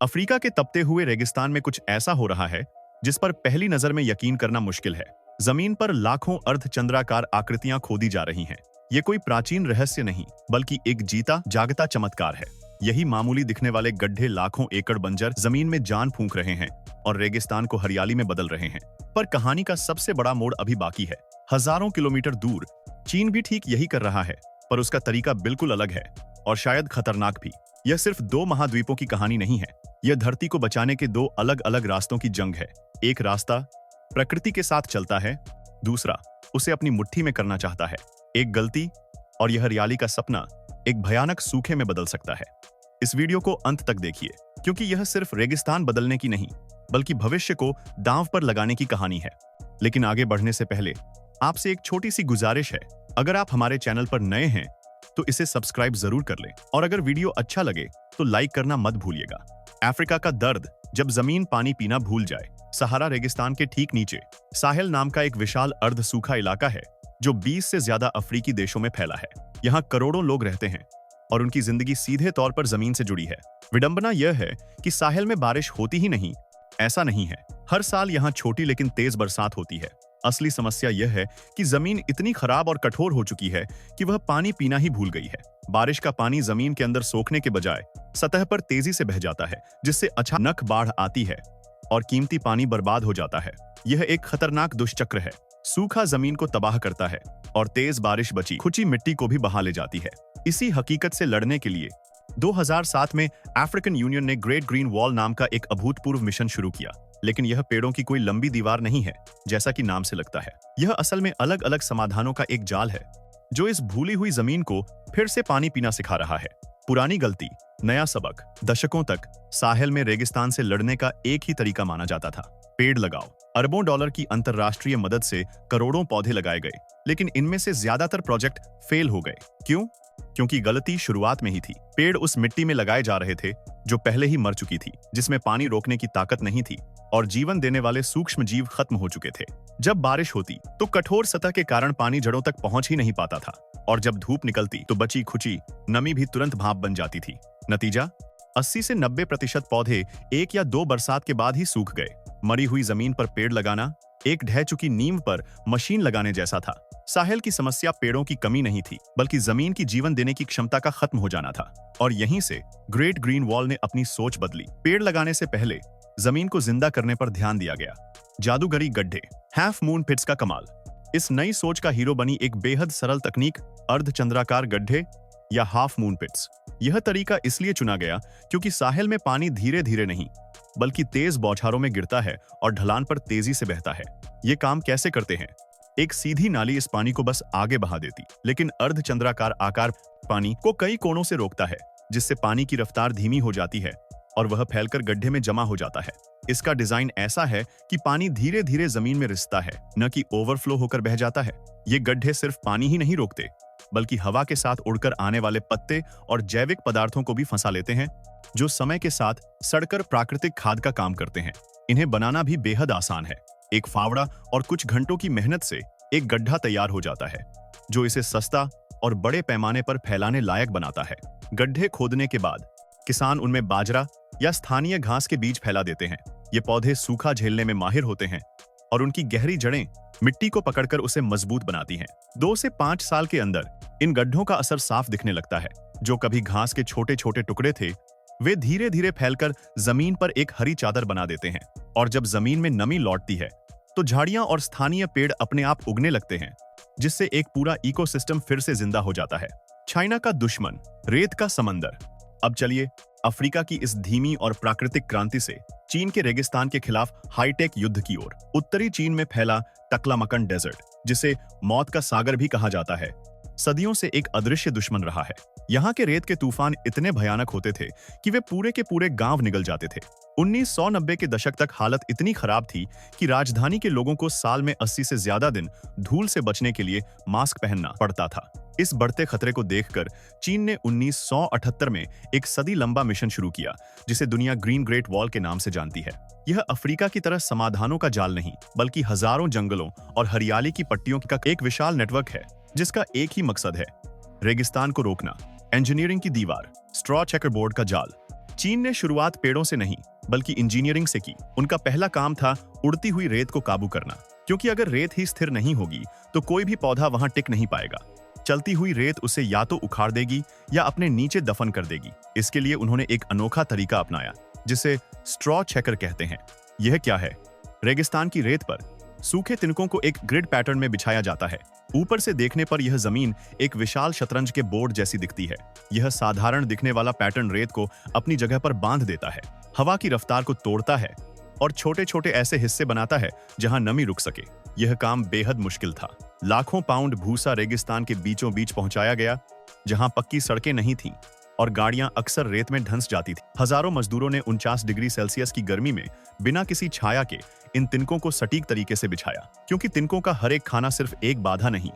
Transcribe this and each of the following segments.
Africa के तपते हुए रेगिस्तान में कुछ ऐसा हो रहा है जिस पर पहली नजर में यकीन करना मुश्किल है। जमीन पर लाखों अर्धचंद्राकार आकृतियां खोदी जा रही हैं। ये कोई प्राचीन रहस्य नहीं, बल्कि एक जीता जागता चमत्कार है। यही मामूली दिखने वाले गड्ढे लाखों एकड़ बंजर जमीन में जान फूंक रहे हैं और रेगिस्तान को हरियाली में बदल रहे हैं। पर कहानी का सबसे बड़ा मोड़ अभी बाकी है। हजारों किलोमीटर दूर चीन भी ठीक यही कर रहा है, पर उसका तरीका बिल्कुल अलग है और शायद खतरनाक भी। यह सिर्फ दो महाद्वीपों की कहानी नहीं है, यह धरती को बचाने के दो अलग अलग रास्तों की जंग है। एक रास्ता प्रकृति के साथ चलता है, दूसरा उसे अपनी मुट्ठी में करना चाहता है। एक गलती और यह हरियाली का सपना एक भयानक सूखे में बदल सकता है। इस वीडियो को अंत तक देखिए, क्योंकि यह सिर्फ रेगिस्तान बदलने की नहीं, बल्कि भविष्य को दांव पर लगाने की कहानी है। लेकिन आगे बढ़ने से पहले आपसे एक छोटी सी गुजारिश है। अगर आप हमारे चैनल पर नए हैं तो इसे सब्सक्राइब जरूर कर लें, और अगर वीडियो अच्छा लगे तो लाइक करना मत भूलिएगा। अफ्रीका का दर्द जब जमीन पानी पीना भूल जाए। सहारा रेगिस्तान के ठीक नीचे साहेल नाम का एक विशाल अर्ध सूखा इलाका है जो 20 से ज्यादा अफ्रीकी देशों में फैला है। यहाँ करोड़ों लोग रहते हैं और उनकी जिंदगी सीधे तौर पर जमीन से जुड़ी है। विडंबना यह है कि साहेल में बारिश होती ही नहीं, ऐसा नहीं है। हर साल यहाँ छोटी लेकिन तेज बरसात होती है। असली समस्या यह है कि जमीन इतनी खराब और कठोर हो चुकी है कि वह पानी पीना ही भूल गई है। बारिश का पानी जमीन के अंदर सोखने के बजाय सतह पर तेजी से बह जाता है, जिससे अचानक बाढ़ आती है और कीमती पानी बर्बाद हो जाता है। यह एक खतरनाक दुष्चक्र है। सूखा जमीन को तबाह करता है और तेज बारिश बची खुची मिट्टी को भी बहा ले जाती है। इसी हकीकत से लड़ने के लिए 2007 में अफ्रीकन यूनियन ने ग्रेट ग्रीन वॉल नाम का एक अभूतपूर्व मिशन शुरू किया। लेकिन यह पेड़ों की कोई लंबी दीवार नहीं है, जैसा कि नाम से लगता है। यह असल में अलग अलग समाधानों का एक जाल है जो इस भूली हुई जमीन को फिर से पानी पीना सिखा रहा है। पुरानी गलती, नया सबक। दशकों तक साहेल में रेगिस्तान से लड़ने का एक ही तरीका माना जाता था, पेड़ लगाओ। अरबों डॉलर की अंतरराष्ट्रीय मदद से करोड़ों पौधे लगाए गए, लेकिन इनमें से ज्यादातर प्रोजेक्ट फेल हो गए। क्यों? क्योंकि गलती शुरुआत में ही थी। पेड़ उस मिट्टी में लगाए जा रहे थे जो पहले ही मर चुकी थी, जिसमें पानी रोकने की ताकत नहीं थी और जीवन देने वाले सूक्ष्म जीव खत्म हो चुके थे। जब बारिश होती तो कठोर सतह के कारण पानी जड़ों तक पहुंच ही नहीं पाता था, और जब धूप निकलती तो बची खुची नमी भी तुरंत भाप बन जाती थी। नतीजा 80 से 90% पौधे 1 या 2 बरसात के बाद ही सूख गए। मरी हुई जमीन पर पेड़ लगाना एक ढह चुकी नींव पर मशीन लगाने जैसा था। साहेल की समस्या पेड़ों की कमी नहीं थी, बल्कि जमीन की जीवन देने की क्षमता का खत्म हो जाना था। और यहीं से ग्रेट ग्रीन वॉल ने अपनी सोच बदली। पेड़ लगाने से पहले जमीन को जिंदा करने पर ध्यान दिया गया। जादूगरी गड्ढे, हाफ मून पिट्स का कमाल। इस नई सोच का हीरो बनी एक बेहद सरल तकनीक, अर्धचंद्राकार गड्ढे या हाफ मून पिट्स। यह तरीका इसलिए चुना गया क्योंकि साहेल में पानी धीरे धीरे नहीं, बल्कि तेज बौछारों में गिरता है और ढलान पर तेजी से बहता है। ये काम कैसे करते हैं? एक सीधी नाली इस पानी को बस आगे बहा देती, लेकिन अर्धचंद्राकार आकार पानी को कई कोणों से रोकता है, जिससे पानी की रफ्तार धीमी हो जाती है और वह फैलकर गड्ढे में जमा हो जाता है। इसका डिजाइन ऐसा है कि पानी धीरे धीरे जमीन में रिसता है, न कि ओवरफ्लो होकर बह जाता है। ये गड्ढे सिर्फ पानी ही नहीं रोकते, बल्कि हवा के साथ उड़कर आने वाले पत्ते और जैविक पदार्थों को भी फंसा लेते हैं, जो समय के साथ सड़कर प्राकृतिक खाद का काम करते हैं। इन्हें बनाना भी बेहद आसान है। एक फावड़ा और कुछ घंटों की मेहनत से एक गड्ढा तैयार हो जाता है, जो इसे सस्ता और बड़े पैमाने पर फैलाने लायक बनाता है। गड्ढे खोदने के बाद किसान उनमें बाजरा या स्थानीय घास के बीज फैला देते हैं। ये पौधे सूखा झेलने में माहिर होते हैं और उनकी गहरी जड़ें मिट्टी को पकड़कर उसे मजबूत बनाती हैं। 2 से 5 साल के अंदर इन गड्ढों का असर साफ दिखने लगता है। जो कभी घास के छोटे छोटे टुकड़े थे, वे धीरे धीरे फैलकर जमीन पर एक हरी चादर बना देते हैं। और जब जमीन में नमी लौटती है तो झाड़ियां और स्थानीय पेड़ अपने आप उगने लगते हैं, जिससे एक पूरा इकोसिस्टम फिर से जिंदा हो जाता है। चाइना का दुश्मन, रेत का समंदर। अब चलिए अफ्रीका की इस धीमी और प्राकृतिक क्रांति से चीन के रेगिस्तान के खिलाफ हाईटेक युद्ध की ओर। उत्तरी चीन में फैला तकलामकन डेजर्ट, जिसे मौत का सागर भी कहा जाता है, सदियों से एक अदृश्य दुश्मन रहा है। यहाँ के रेत के तूफान इतने भयानक होते थे कि वे पूरे के पूरे गांव निगल जाते थे। 1990 के दशक तक हालत इतनी खराब थी कि राजधानी के लोगों को साल में 80 से ज्यादा दिन धूल से बचने के लिए मास्क पहनना पड़ता था। इस बढ़ते खतरे को देखकर चीन ने 1978 में एक सदी लंबा मिशन शुरू किया, जिसे दुनिया ग्रीन ग्रेट वॉल के नाम से जानती है। यह अफ्रीका की तरह समाधानों का जाल नहीं, बल्कि हजारों जंगलों और हरियाली की पट्टियों का एक विशाल नेटवर्क है, जिसका एक ही मकसद है: रेगिस्तान को रोकना। इंजीनियरिंग की दीवार, स्ट्रॉ चेकरबोर्ड का जाल। चीन ने शुरुआत पेड़ों से नहीं बल्कि इंजीनियरिंग से की। उनका पहला काम था उड़ती हुई रेत को काबू करना, क्योंकि अगर रेत ही स्थिर नहीं होगी तो कोई भी पौधा वहां टिक नहीं पाएगा। चलती हुई रेत उसे या तो उखाड़ देगी या अपने नीचे दफन कर देगी। इसके लिए उन्होंने एक अनोखा तरीका अपनाया जिसे स्ट्रॉ चेकर कहते हैं। यह क्या है? रेगिस्तान की रेत पर सूखे तिनकों को एक ग्रिड पैटर्न में बिछाया जाता है। ऊपर से देखने पर यह जमीन एक विशाल शतरंज के बोर्ड जैसी दिखती है। यह साधारण दिखने वाला पैटर्न रेत को अपनी जगह पर बांध देता है, हवा की रफ्तार को तोड़ता है और छोटे छोटे ऐसे हिस्से बनाता है जहां नमी रुक सके। यह काम बेहद मुश्किल था। लाखों पाउंड भूसा रेगिस्तान के बीचों बीच पहुंचाया गया, जहां पक्की सड़कें नहीं थीं और गाड़ियां अक्सर रेत में धंस जाती थी। हजारों मजदूरों ने 49 डिग्री सेल्सियस की गर्मी में बिना किसी छाया के इन तिनकों को सटीक तरीके से बिछाया, क्योंकि तिनकों का हर एक खाना सिर्फ एक बाधा नहीं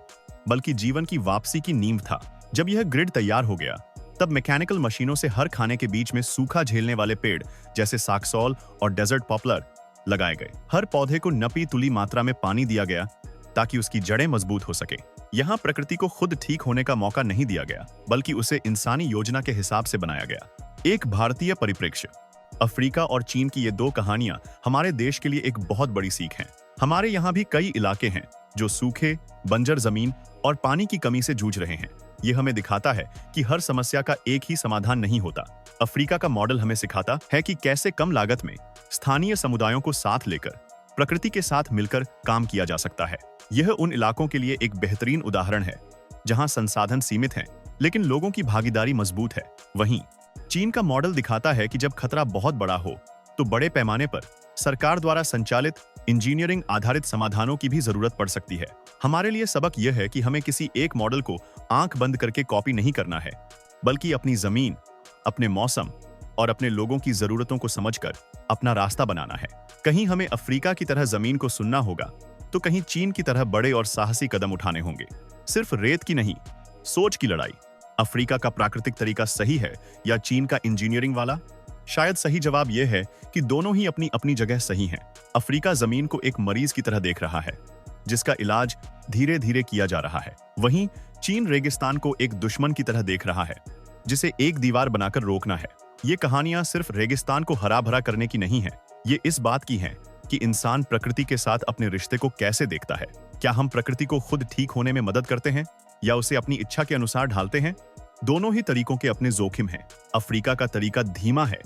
बल्कि जीवन की वापसी की नींव था। जब यह ग्रिड तैयार हो गया तब मैकेनिकल मशीनों से हर खाने के बीच में सूखा झेलने वाले पेड़ जैसे साक्सॉल और डेजर्ट पॉपुलर लगाए गए। हर पौधे को नपी तुली मात्रा में पानी दिया गया ताकि उसकी जड़ें मजबूत हो सके। यहाँ प्रकृति को खुद ठीक होने का मौका नहीं दिया गया बल्कि उसे इंसानी योजना के हिसाब से बनाया गया। एक भारतीय परिप्रेक्ष्य। अफ्रीका और चीन की ये दो कहानियां हमारे देश के लिए एक बहुत बड़ी सीख हैं। हमारे यहाँ भी कई इलाके हैं जो सूखे, बंजर जमीन और पानी की कमी से जूझ रहे हैं। ये हमें दिखाता है कि हर समस्या का एक ही समाधान नहीं होता। अफ्रीका का मॉडल हमें सिखाता है कि कैसे कम लागत में स्थानीय समुदायों को साथ लेकर प्रकृति के साथ मिलकर काम किया जा सकता है। यह उन इलाकों के लिए एक बेहतरीन उदाहरण है जहां संसाधन सीमित हैं लेकिन लोगों की भागीदारी मजबूत है। वहीं चीन का मॉडल दिखाता है कि जब खतरा बहुत बड़ा हो तो बड़े पैमाने पर सरकार द्वारा संचालित इंजीनियरिंग आधारित समाधानों की भी जरूरत पड़ सकती है। हमारे लिए सबक यह है कि हमें किसी एक मॉडल को आंख बंद करके कॉपी नहीं करना है, बल्कि अपनी जमीन, अपने मौसम और अपने लोगों की जरूरतों को समझकर अपना रास्ता बनाना है। कहीं हमें अफ्रीका की तरह जमीन को सुनना होगा तो कहीं चीन की तरह बड़े और साहसी कदम उठाने होंगे। सिर्फ रेत की नहीं, सोच की लड़ाई। अफ्रीका का प्राकृतिक तरीका सही है या चीन का इंजीनियरिंग वाला? शायद सही जवाब यह है कि दोनों ही अपनी अपनी जगह सही हैं। अफ्रीका जमीन को एक मरीज की तरह देख रहा है जिसका इलाज धीरे धीरे किया जा रहा है। वहीं चीन रेगिस्तान को एक दुश्मन की तरह देख रहा है जिसे एक दीवार बनाकर रोकना है। ये कहानियां सिर्फ रेगिस्तान को हरा भरा करने की नहीं है, ये इस बात की हैं कि इंसान प्रकृति के साथ अपने रिश्ते को कैसे देखता है। क्या हम प्रकृति को खुद ठीक होने में मदद करते हैं या उसे अपनी इच्छा के अनुसार ढालते हैं? दोनों ही तरीकों के अपने जोखिम हैं। अफ्रीका का तरीका धीमा है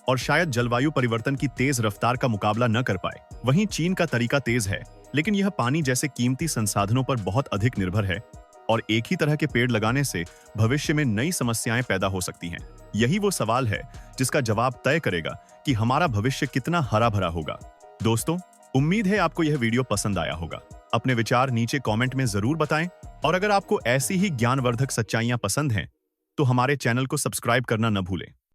और शायद जलवायु परिवर्तन की तेज रफ्तार का मुकाबला न कर पाए। वहीं चीन का तरीका तेज है, लेकिन यह पानी जैसे कीमती संसाधनों पर बहुत अधिक निर्भर है और एक ही तरह के पेड़ लगाने से भविष्य में नई समस्याएं पैदा हो सकती हैं। यही वो सवाल है जिसका जवाब तय करेगा कि हमारा भविष्य कितना हरा भरा होगा। दोस्तों, उम्मीद है आपको यह वीडियो पसंद आया होगा। अपने विचार नीचे कमेंट में जरूर बताएं और अगर आपको ऐसी ही ज्ञानवर्धक सच्चाइयां पसंद हैं तो हमारे चैनल को सब्सक्राइब करना न भूलें।